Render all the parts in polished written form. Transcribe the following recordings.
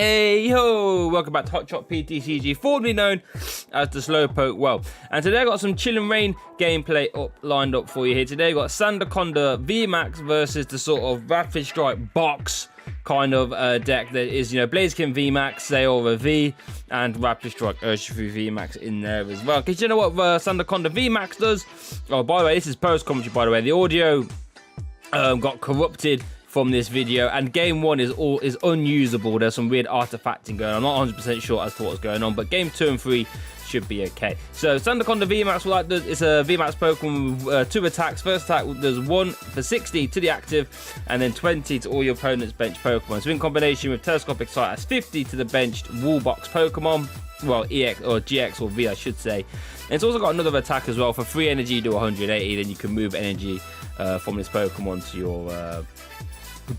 Hey ho! Welcome back to Hot Shot PTCG, formerly known as the SlowpokeWell. And today I got some Chill and Rain gameplay lined up for you here. Today I got Sandaconda VMAX versus the sort of Rapid Strike box kind of deck that is, Blaziken VMAX, Zeraora V, and Rapid Strike VMAX in there as well. Because you know what Sandaconda VMAX does? Oh, by the way, this is post-commentary, by the way. The audio got corrupted from this video, and game 1 is unusable. There's some weird artifacting going on. I'm not 100% sure as to what's going on, but game 2 and 3 should be okay. So Sandaconda VMAX, what that does, it's a VMAX Pokemon with 2 attacks. First attack does 1 for 60 to the active, and then 20 to all your opponent's bench Pokemon. So in combination with Telescopic Sight, that's 50 to the benched Wallbox Pokemon. Well, EX or GX or V, I should say. And it's also got another attack as well. For 3 energy to 180, then you can move energy from this Pokemon to your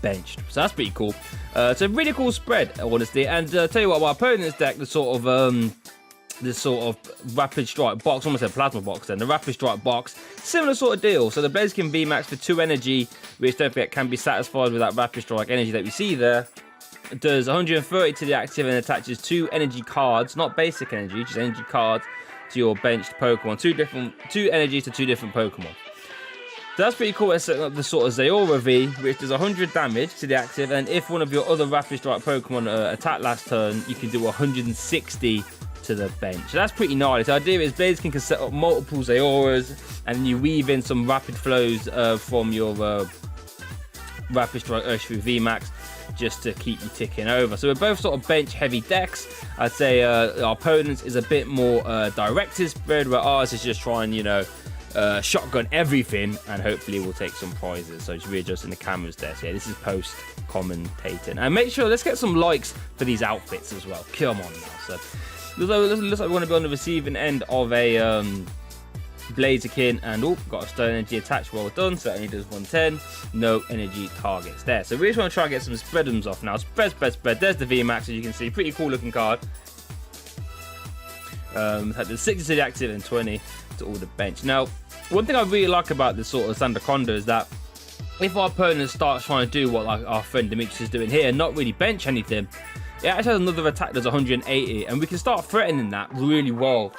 benched. So that's pretty cool. It's a really cool spread, honestly. And tell you what, my opponent's deck, this sort of Rapid Strike box, almost a plasma box then, the Rapid Strike box, similar sort of deal. So the Blaziken VMAX for 2 energy, which don't forget can be satisfied with that Rapid Strike energy that we see there, does 130 to the active and attaches 2 energy cards, not basic energy, just energy cards to your benched Pokemon. 2 energies to 2 different Pokemon. So that's pretty cool. It's setting up the sort of Zeraora V, which does 100 damage to the active, and if one of your other Rapid Strike Pokemon attack last turn, you can do 160 to the bench. So that's pretty gnarly. The idea is Blaziken can set up multiple Zeraoras, and then you weave in some rapid flows from your Rapid Strike VMAX just to keep you ticking over. So we're both sort of bench heavy decks. I'd say our opponent's is a bit more directed spread, where ours is just trying, shotgun everything, and hopefully we'll take some prizes. So just readjusting the cameras there. So yeah, this is post commentating, and make sure, let's get some likes for these outfits as well. Come on now. So looks like we want to be on the receiving end of a Blaziken, and got a stone energy attached. Well done. So that only does 110. No energy targets there. So we just want to try and get some spreadums off now. Spread. There's the VMAX, as you can see. Pretty cool looking card. The 60 to the active and 20 to all the bench. Now, one thing I really like about this sort of Sandaconda is that if our opponent starts trying to do what like our friend Demetrius is doing here, not really bench anything, it actually has another attack that's 180, and we can start threatening that really well,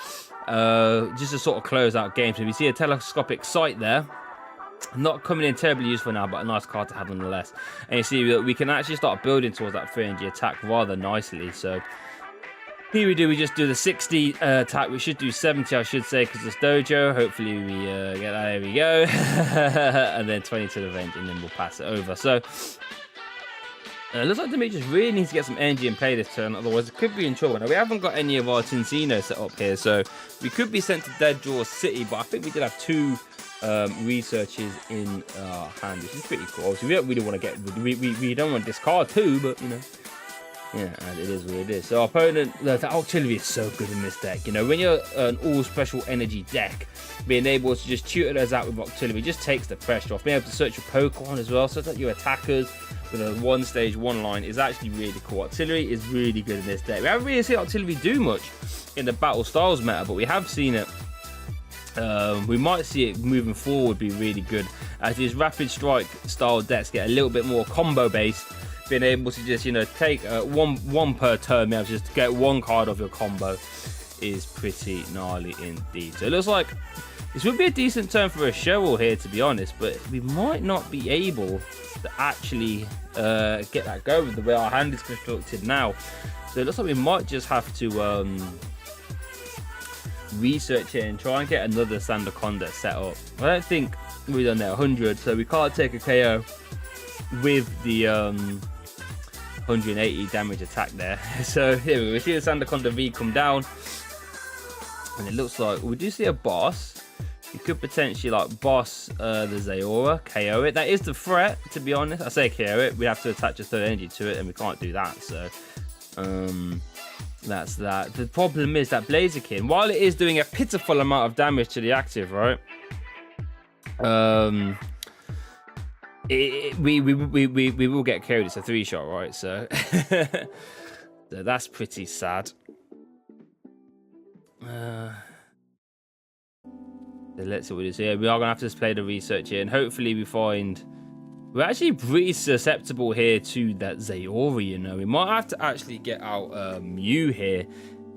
just to sort of close out games. So we see a Telescopic Sight there, not coming in terribly useful now, but a nice card to have nonetheless. And you see that we can actually start building towards that 3 energy attack rather nicely. So here we just do the 60 attack. We should do 70, I should say, because it's dojo. Hopefully we get that. There we go. And then 20 to the bench, and then we'll pass it over. So it looks like Demetrius really needs to get some energy in play this turn, otherwise it could be in trouble. Now, we haven't got any of our Tincino set up here, so we could be sent to Dead Draw City, but I think we did have 2 researches in our hand, which is pretty cool. Obviously, we don't really want to get, we don't want to discard 2, but yeah, and it is what it is. So our opponent, the Octillery is so good in this deck. When you're an all special energy deck, being able to just tutor those out with Octillery just takes the pressure off. Being able to search your Pokemon as well, so that your attackers with a 1 stage 1 line is actually really cool. Octillery is really good in this deck. We haven't really seen Octillery do much in the Battle Styles meta, but we have seen it. We might see it moving forward be really good as these Rapid Strike style decks get a little bit more combo based. Being able to just take one per turn, maybe just get 1 card of your combo is pretty gnarly indeed. So it looks like this would be a decent turn for a Cheryl here, to be honest, but we might not be able to actually get that going with the way our hand is constructed now. So it looks like we might just have to research it and try and get another Sandaconda set up. I don't think we've done that 100, so we can't take a KO with the 180 damage attack there. So here we see the Sandaconda V come down, and it looks like we do see a boss. You could potentially boss the Zeraora, KO it. That is the threat, to be honest. I say KO it, we have to attach a 3rd energy to it, and we can't do that. So that's that. The problem is that Blaziken, while it is doing a pitiful amount of damage to the active, right? We will get KO'd. It's a 3-shot, right? So, so that's pretty sad. So let's see what it is here. We are gonna have to just play the research here, and hopefully we find we're actually pretty susceptible here to that Zeraora, you know. We might have to actually get out Mew here,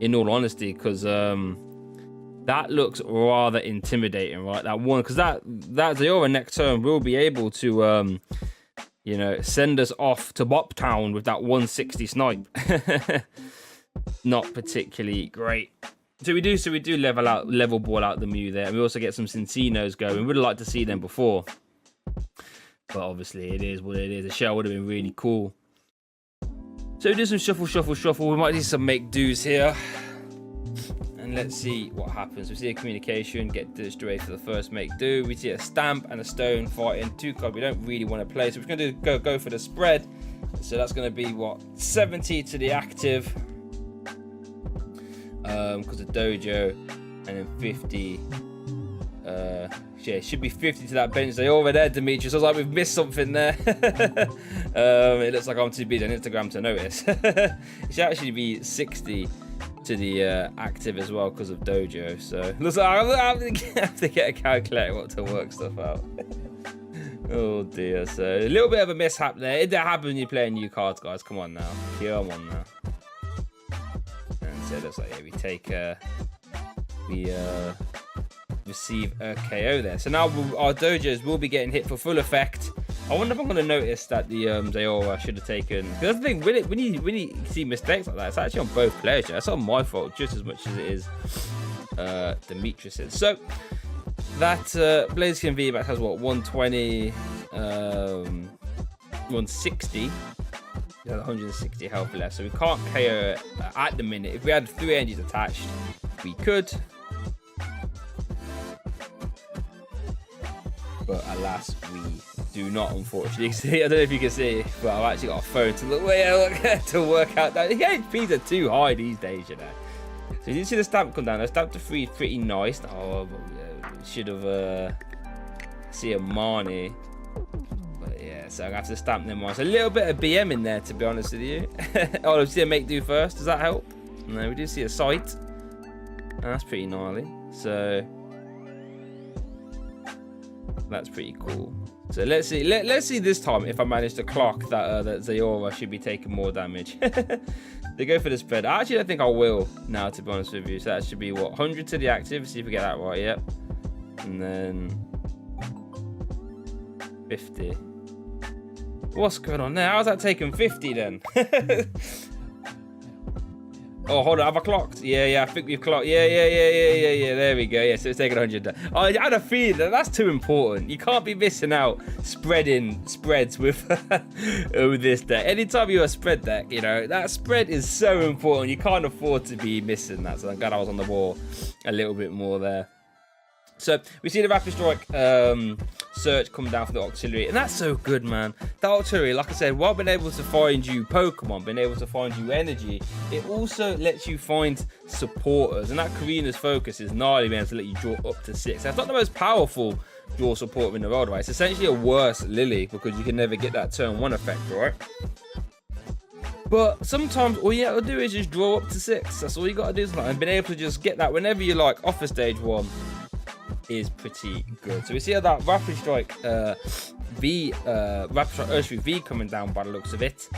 in all honesty, because that looks rather intimidating, right? That one, because that Zeraora next turn will be able to, you know, send us off to Bop Town with that 160 snipe. Not particularly great. So we do level ball out the Mew there, and we also get some Cinccino's going. Would have liked to see them before, but obviously it is what it is. A shell would have been really cool. So we do some shuffle. We might do some make do's here, and let's see what happens. We see a communication, get destroyed for the first make do. We see a stamp and a stone fighting 2 cards we don't really want to play, so we're going to go for the spread. So that's going to be what, 70 to the active. Because of Dojo, and then 50. Yeah, it should be 50 to that bench. They over there, Demetrius. I was like, we've missed something there. It looks like I'm too busy on Instagram to notice. It should actually be 60 to the active as well because of Dojo. So looks like I have to get a calculator to work stuff out. Oh dear. So a little bit of a mishap there. It happens when you play new cards, guys. Come on now. Come on now. So it looks like, yeah, we take receive a KO there. So now our dojos will be getting hit for full effect. I wonder if I'm going to notice that the Zeraora should have taken, because that's the thing, when you see mistakes like that, it's actually on both players. It's not my fault just as much as it is Demetrius's. So that Blaziken VMAX has what, 120, 160. 160 health left, so we can't KO it at the minute. If we had 3 energies attached, we could, but alas, we do not, unfortunately. See, I don't know if you can see, but I've actually got a phone to look to work out that the HPs are too high these days, you know. So you see the stamp come down. The stamp to 3 is pretty nice. Oh, but should have see a Marnie. So I'm going to have to stamp them on. So a little bit of BM in there, to be honest with you. Oh, we see a make do first. Does that help? No, we do see a sight. And that's pretty gnarly. So that's pretty cool. So let's see. Let's see this time if I manage to clock that that Zeraora should be taking more damage. They go for the spread. I actually don't think I will now, to be honest with you. So that should be what, 100 to the active. See if we get that right. Yep. And then 50. What's going on there? How's that taking 50 then? Oh, hold on. Have I clocked? Yeah, I think we've clocked. Yeah. There we go. Yeah, so it's taking 100. Oh, I had a feeling that's too important. You can't be missing out spreading spreads with, with this deck. Anytime you're a spread deck, you know, that spread is so important. You can't afford to be missing that. So I'm glad I was on the ball a little bit more there. So we see the Rapid Strike search come down for the auxiliary, and that's so good, man. That auxiliary, like I said, while being able to find you Pokemon, being able to find you energy, it also lets you find supporters, and that Karina's focus is gnarly, being able to let you draw up to 6. That's not the most powerful draw support in the world, right? It's essentially a worse Lily because you can never get that turn 1 effect, right? But sometimes all you have to do is just draw up to 6. That's all you got to do, and being able to just get that whenever you like off of stage 1 is pretty good. So we see how that Rapid Strike Rapid Strike Urshifu V coming down by the looks of it.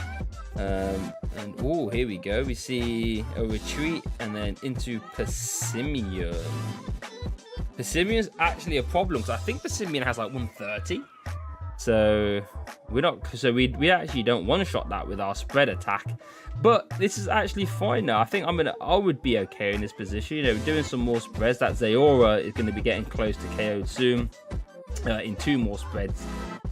And oh, here we go. We see a retreat and then into Persimmon. Persimmon's actually a problem because I think Persimmon has like 130. So we're not. So we actually don't one-shot that with our spread attack. But this is actually fine now. I think I would be okay in this position. You know, doing some more spreads. That Zeraora is going to be getting close to KO'd soon. In 2 more spreads,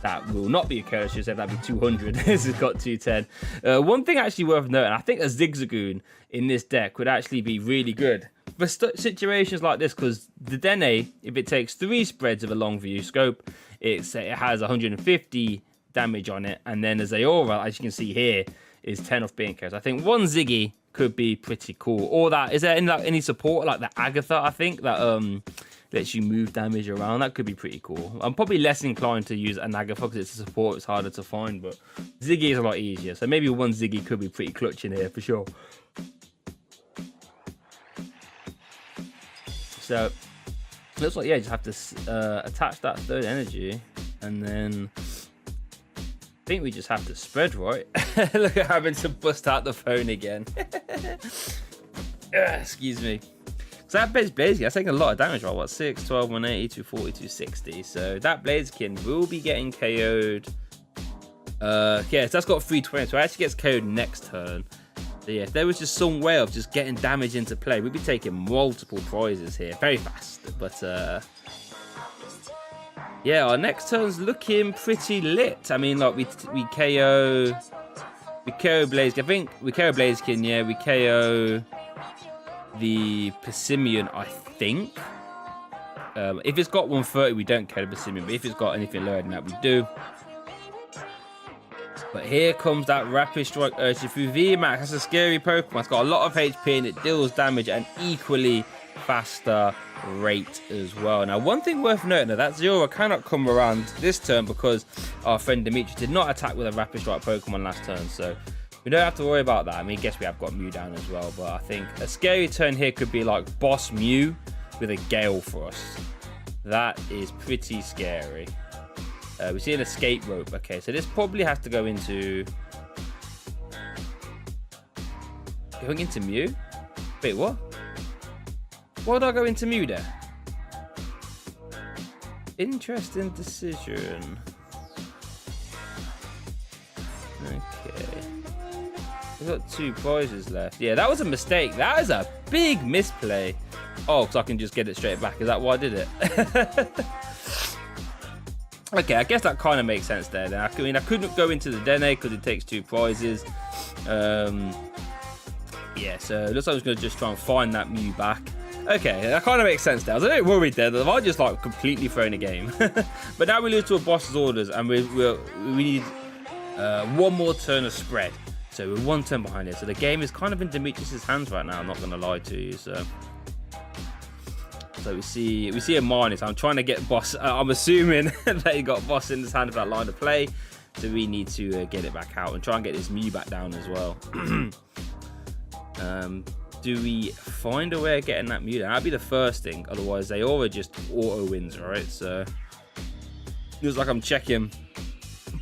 that will not be a KO. I should say that'd be 200. This has got 210. One thing actually worth noting, I think a Zigzagoon in this deck would actually be really good for situations like this, because the Dene, if it takes 3 spreads of a long view scope, it has 150 damage on it, and then the Zeraora, as you can see here, is 10 off being KO'd. I think 1 Ziggy could be pretty cool. Or that, is there any support like the Agatha? I think that lets you move damage around. That could be pretty cool. I'm probably less inclined to use an Agatha because it's a support, it's harder to find, but Ziggy is a lot easier. So maybe 1 Ziggy could be pretty clutch in here for sure. So looks like, yeah, you just have to attach that third energy, and then think we just have to spread, right? Look at having to bust out the phone again. Excuse me. So that Blaziken, that's taking a lot of damage, right? What, 6, 12, 180, 240, 260. So that Blaziken will be getting KO'd. Yeah, so that's got 320, so it actually gets KO'd next turn. So yeah, if there was just some way of just getting damage into play, we'd be taking multiple prizes here very fast. But yeah, our next turn's looking pretty lit. I mean, like we KO Blaziken. I think we KO Blaziken. Yeah, we KO the Persimmon, I think. If it's got 130, we don't KO the Persimmon. But if it's got anything lower than that, we do. But here comes that Rapid Strike Urshifu VMAX. That's a scary Pokemon. It's got a lot of HP and it deals damage at an equally faster rate as well. Now, one thing worth noting that Zeraora cannot come around this turn because our friend Dimitri did not attack with a Rapid Strike Pokemon last turn. So we don't have to worry about that. I mean, I guess we have got Mew down as well. But I think a scary turn here could be like Boss Mew with a Gale for us. That is pretty scary. We see an escape rope. Okay, so this probably has to go into... Going into Mew? Wait, what? Why did I go into Mew there? Interesting decision. Okay. We've got 2 prizes left. Yeah, that was a mistake. That is a big misplay. Oh, because I can just get it straight back. Is that why I did it? Okay, I guess that kind of makes sense there. I mean, I couldn't go into the Dene because it takes 2 prizes. Yeah, so it looks like I was going to just try and find that Mew back. Okay, that kind of makes sense there. I was a bit worried there that I just like completely thrown a game. But now we lose to a boss's orders and we need 1 more turn of spread. So we're 1 turn behind here. So the game is kind of in Demetrius' hands right now. I'm not going to lie to you. So we see a Marnie. So I'm trying to get boss. I'm assuming that he got boss in his hand of that line of play. So we need to get it back out and try and get this Mew back down as well. Do we find a way of getting that Mew down? That'd be the first thing. Otherwise, Zeraora just auto wins, right? So feels like I'm checking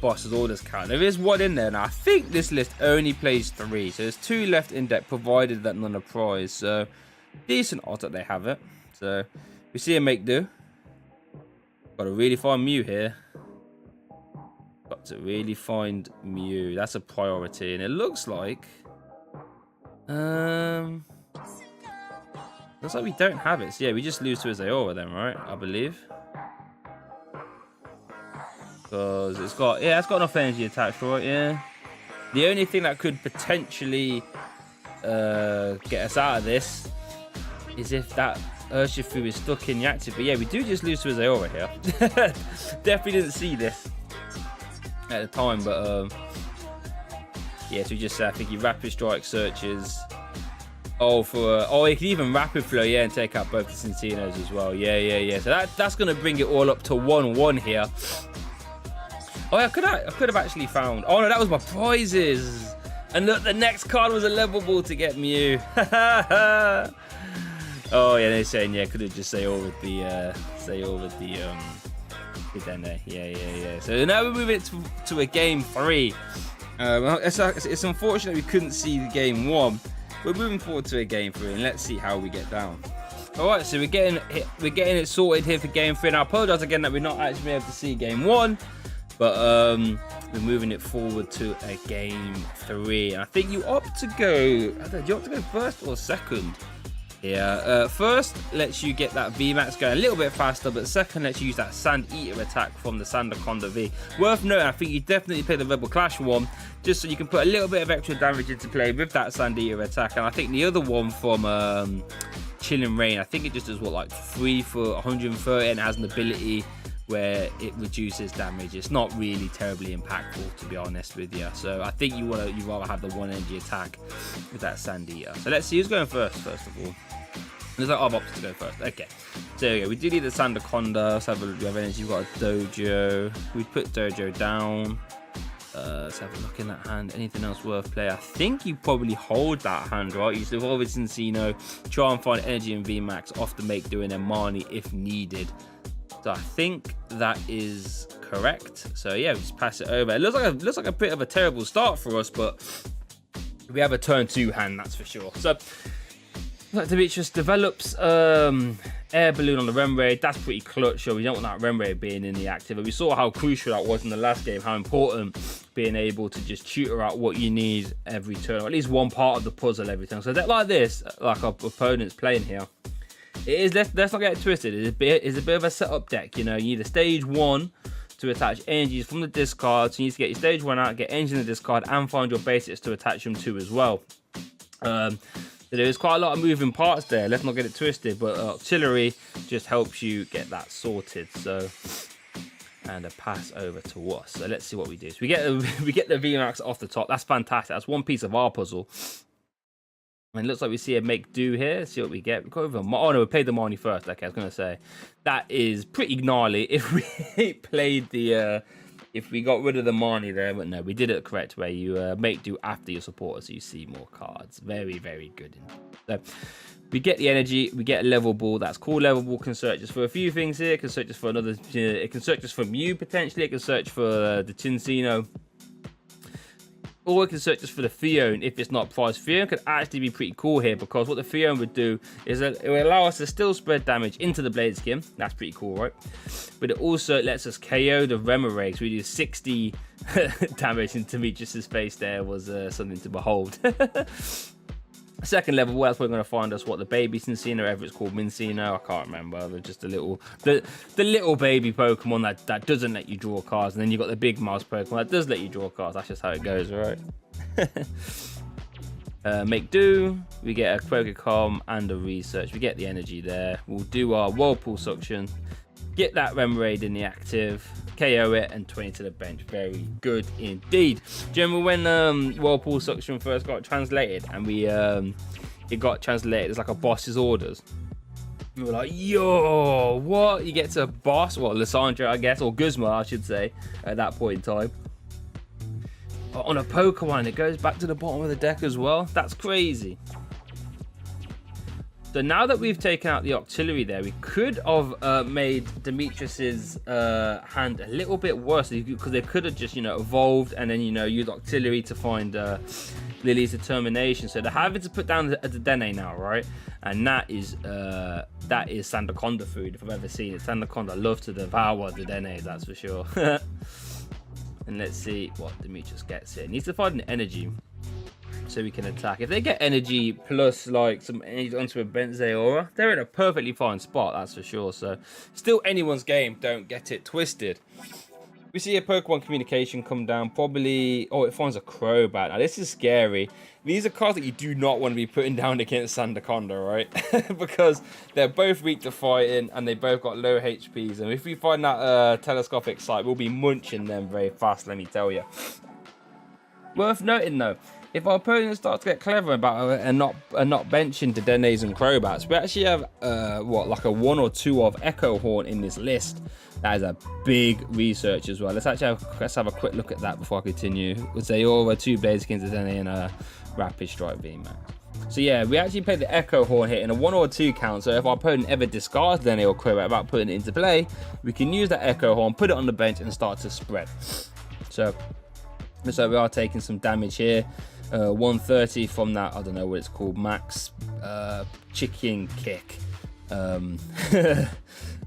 boss's orders count. There is 1 in there now. I think this list only plays 3. So there's 2 left in deck, provided that none are prize. So decent odds that they have it. So we see a make do. Got to really find Mew here. Got to really find Mew. That's a priority. And it looks like... looks like we don't have it. So yeah, we just lose to a Zeraora then, right? I believe. Because it's got... Yeah, it's got enough energy attached, right? Yeah. The only thing that could potentially get us out of this is if that Urshifu is stuck in the active. But yeah, we do just lose to a Zeraora here. Definitely didn't see this at the time, but yeah, so we just I think he Rapid Strike searches. Oh, he can even Rapid Flow, yeah, and take out both the Cintinos as well. Yeah. So that's gonna bring it all up to 1-1 here. Oh, I could have actually found. Oh no, that was my prizes. And look, the next card was a level ball to get Mew. Oh yeah, they're saying yeah, could have just Zeraora with the Dene. Yeah. So now we're moving to a game 3. It's unfortunate we couldn't see the game 1. We're moving forward to a game 3, and let's see how we get down. All right, so we're getting it sorted here for game 3. And I apologize again that we're not actually able to see game 1, but we're moving it forward to a game 3. And I think you opt to go. Do you opt to go first or second? Yeah, first lets you get that VMAX going a little bit faster, but second lets you use that Sand Eater attack from the Sandaconda V. Worth noting, I think you definitely play the Rebel Clash one, just so you can put a little bit of extra damage into play with that Sand Eater attack. And I think the other one from Chilling Rain, I think it just does what, like 3 for 130, and it has an ability where it reduces damage. It's not really terribly impactful, to be honest with you. So I think you rather have the 1 energy attack with that Sand Eater. So let's see who's going first of all. Looks like I've opted to go first. Okay, so there we go. We do need the Sandaconda. Let's have a look. We have energy. We've got a Dojo. We put Dojo down. Let's have a look in that hand. Anything else worth play? I think you probably hold that hand, right? You evolve it Cincino, try and find energy and VMAX off the make, doing a Marnie if needed. So I think that is correct. So yeah, we just pass it over. It looks like a bit of a terrible start for us, but we have a turn 2 hand, that's for sure. So like Demetrius develops air balloon on the rem raid. That's pretty clutch. So we don't want that rem raid being in the active. And we saw how crucial that was in the last game, how important being able to just tutor out what you need every turn, or at least one part of the puzzle every turn. So that like this, like our opponent's playing here, it is, let's not get it twisted. It's a bit of a setup deck. You know, you need a stage 1 to attach energies from the discard. So you need to get your stage 1 out, get energies in the discard, and find your basics to attach them to as well. So there's quite a lot of moving parts there. Let's not get it twisted. But auxiliary just helps you get that sorted. So, and a pass over to us. So let's see what we do. So we get the VMAX off the top. That's fantastic. That's one piece of our puzzle. And it looks like we see a make do here. Let's see what we get. We got over. Oh no, we played the Marnie first. Okay, I was gonna say that is pretty gnarly. If we played the, if we got rid of the Marnie there, but no, we did it the correct way. You make do after your supporter, so you see more cards. Very, very good. So we get the energy. We get a level ball. That's cool. Level ball can search us for a few things here. It can search us for another. It can search us for Mew potentially. It can search for the Tincino. Or we can search just for the Fion if it's not priced. Fion could actually be pretty cool here, because what the Fion would do is that it will allow us to still spread damage into the Blaziken. That's pretty cool, right? But it also lets us KO the Remoraid. So we do 60 damage into Demetrius's face there. Was something to behold. Second level, well, that's probably going to find us what the baby Cincino, or ever it's called Mincino, I can't remember. They're just a little, the little baby Pokemon that doesn't let you draw cards, and then you got the big mouse Pokemon that does let you draw cards. That's just how it goes, right? Make do. We get a Pokecom and a research. We get the energy there. We'll do our Whirlpool Suction. Get that Remoraid in the active, KO it, and 20 to the bench. Very good indeed. Do you remember when Whirlpool Suction first got translated, and we it got translated as like a boss's orders? We were like, yo, what? You get to boss, well, Lysandra, I guess, or Guzma, I should say, at that point in time. But on a Pokemon, it goes back to the bottom of the deck as well. That's crazy. So now that we've taken out the auxiliary there, we could have made Demetrius's hand a little bit worse, because they could have just, you know, evolved and then, you know, used auxiliary to find Lily's determination. So they're having to put down the Dedenne now, right? And that is Sandaconda food, if I've ever seen it. Sandaconda love to devour the Dedenne, that's for sure. And let's see what Demetrius gets here. Needs to find an energy so we can attack. If they get energy plus like some energy onto a Zeraora, they're in a perfectly fine spot, that's for sure. So still anyone's game, don't get it twisted. We see a Pokemon communication come down, probably, oh, it finds a Crobat. Now this is scary. These are cards that you do not want to be putting down against Sandaconda, right? Because they're both weak to fighting and they both got low HPs, and if we find that telescopic sight, we'll be munching them very fast, let me tell you. Worth noting though, if our opponent starts to get clever about it and not benching Dedennes and Crobats, we actually have what, like a 1 or 2 of Echo Horn in this list. That is a big research as well. Let's have a quick look at that before I continue. With Zeraora, 2 Blazikens, Dedenne, and a Rapid Strike VMAX. So yeah, we actually played the Echo Horn hit in a 1 or 2 count. So if our opponent ever discards Dedenne or Crobat about putting it into play, we can use that Echo Horn, put it on the bench, and start to spread. So we are taking some damage here. 130 from that, I don't know what it's called, max chicken kick, and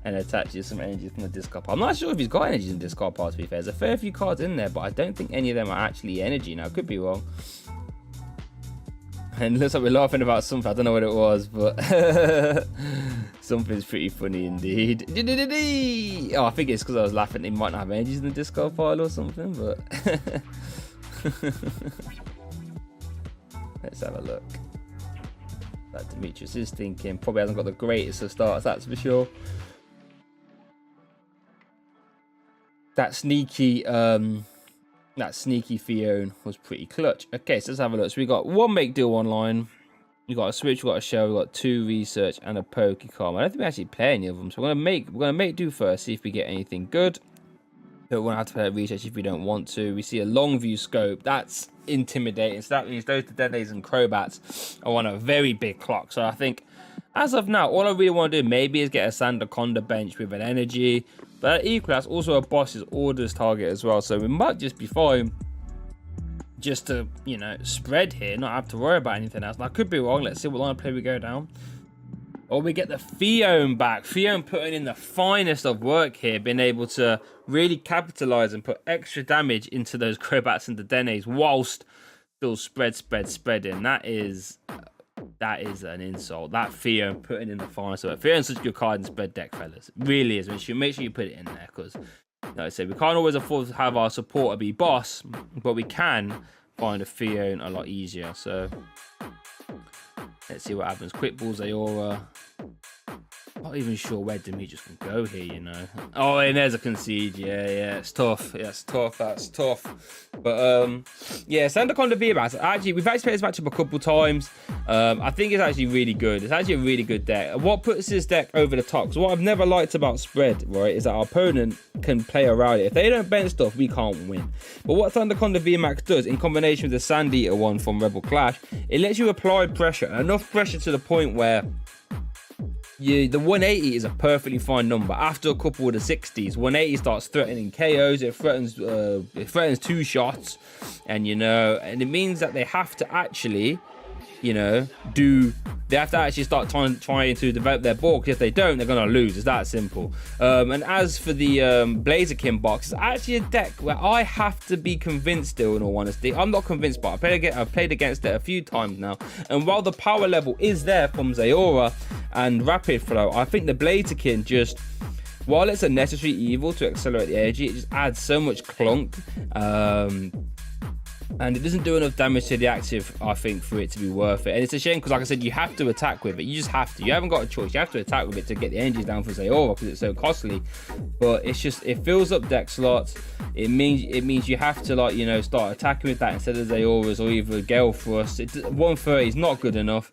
attaches some energies from the discard pile. I'm not sure if he's got energies in the discard pile, to be fair. There's a fair few cards in there, but I don't think any of them are actually energy. Now, I could be wrong. And it looks like we're laughing about something. I don't know what it was, but something's pretty funny indeed. Oh, I think it's because I was laughing. He might not have energies in the discard pile or something, but let's have a look. That Demetrius is thinking. Probably hasn't got the greatest of starts, that's for sure. That sneaky Fion was pretty clutch. Okay, so let's have a look. So we got 1 make deal online. We got a switch, we got a shell, we got 2 research and a Pokecom. I don't think we actually play any of them. So we're gonna make do first, see if we get anything good. But we'll have to play a research if we don't want to. We see a long view scope. That's intimidating. So that means those Dedennes and Crobats are on a very big clock. So I think as of now, all I really want to do maybe is get a Sandaconda bench with an energy. But equally, that's also a boss's orders target as well. So we might just be fine just to, you know, spread here, not have to worry about anything else. And I could be wrong. Let's see what line of play we go down. Or we get the Fion back. Fion putting in the finest of work here, being able to really capitalize and put extra damage into those Crobats and the Denes whilst still spreading. That is an insult. That Fion putting in the finest of work. Fion's such a good card in spread deck, fellas. It really is. Make sure you put it in there, because, like I said, we can't always afford to have our supporter be boss, but we can find a Fion a lot easier. So let's see what happens. Quick Ball Zeraora. Not even sure where Demetrius can go here, you know. Oh, and there's a concede. Yeah, it's tough. Yeah, it's tough. That's tough. But yeah, Sandaconda VMAX. Actually, we've actually played this matchup a couple times. I think it's actually really good. It's actually a really good deck. What puts this deck over the top? So what I've never liked about spread, right, is that our opponent can play around it. If they don't bench stuff, we can't win. But what Sandaconda VMAX does, in combination with the Sand Eater one from Rebel Clash, it lets you apply pressure, enough pressure to the point where the 180 is a perfectly fine number. After a couple of the 60s, 180 starts threatening KOs. It threatens 2 shots, and you know, and it means that they have to actually, you know, they have to actually start trying to develop their board, because if they don't, they're gonna lose. It's that simple. And as for the Blaziken box, it's actually a deck where I have to be convinced still, in all honesty. I'm not convinced, but I've played against it a few times now, and while the power level is there from Zeraora and Rapid Flow, I think the Blaziken just, while it's a necessary evil to accelerate the energy, it just adds so much clunk. And it doesn't do enough damage to the active, I think, for it to be worth it. And it's a shame, because like I said, you have to attack with it. You just have to. You haven't got a choice. You have to attack with it to get the energies down for Zeraora, because it's so costly. But it's just, it fills up deck slots. It means you have to, like, you know, start attacking with that instead of Zeraora's or either Gale Thrust. 130 is not good enough.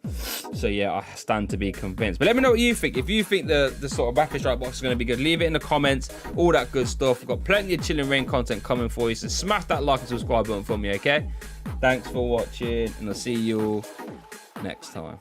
So yeah, I stand to be convinced. But let me know what you think. If you think the sort of Rapid Strike box is going to be good, leave it in the comments. All that good stuff. We've got plenty of Chilling Reign content coming for you. So smash that like and subscribe button for me, okay? Thanks for watching, and I'll see you all next time.